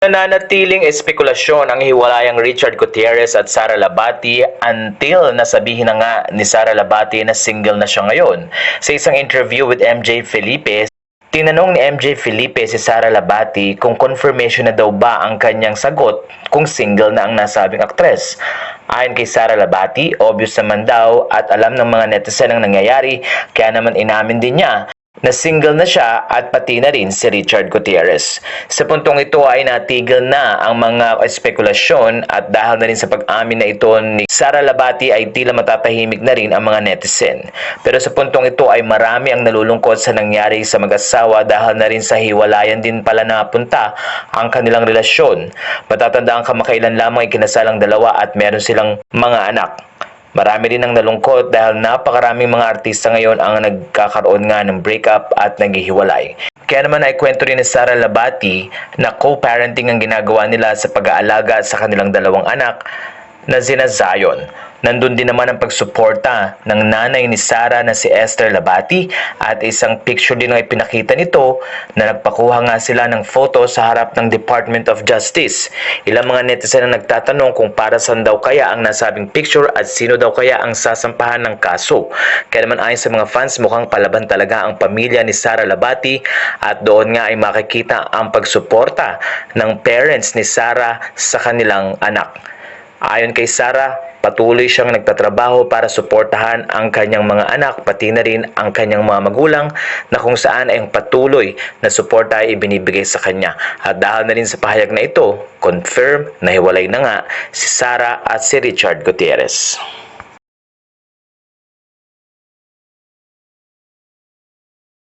Nananatiling espekulasyon ang hiwalayang Richard Gutierrez at Sara Labati until nasabihin na nga ni Sara Labati na single na siya ngayon. Sa isang interview with MJ Felipe, tinanong ni MJ Felipe si Sara Labati kung confirmation na daw ba ang kanyang sagot kung single na ang nasabing aktres. Ayon kay Sara Labati, obvious naman daw at alam ng mga netizen ang nangyayari, kaya naman inamin din niya na single na siya at pati na rin si Richard Gutierrez. Sa puntong ito ay natigil na ang mga espekulasyon at dahil na rin sa pag-amin na ito ni Sara Labati ay tila matatahimik na rin ang mga netizen. Pero sa puntong ito ay marami ang nalulungkot sa nangyari sa mag-asawa dahil na rin sa hiwalayan din pala napunta ang kanilang relasyon. Matatandaan kamakailan lamang ikinasalang dalawa at meron silang mga anak. Marami rin ang nalungkot dahil napakaraming mga artista ngayon ang nagkakaroon nga ng breakup at naghihiwalay. Kaya naman ay kwento rin ni Sara Labati na co-parenting ang ginagawa nila sa pag-aalaga sa kanilang dalawang anak na sina Zion. Nandun din naman ang pagsuporta ng nanay ni Sara na si Esther Labati at isang picture din ang ipinakita nito na nagpakuha nga sila ng photo sa harap ng Department of Justice. Ilang mga netizen ang nagtatanong kung para saan daw kaya ang nasabing picture at sino daw kaya ang sasampahan ng kaso. Kaya naman ayon sa mga fans mukhang palaban talaga ang pamilya ni Sara Labati at doon nga ay makikita ang pagsuporta ng parents ni Sara sa kanilang anak. Ayon kay Sara, patuloy siyang nagtatrabaho para suportahan ang kanyang mga anak pati na rin ang kanyang mga magulang na kung saan ay ang patuloy na suporta ay ibinibigay sa kanya. At dahil na rin sa pahayag na ito, confirm na hiwalay na nga si Sara at si Richard Gutierrez.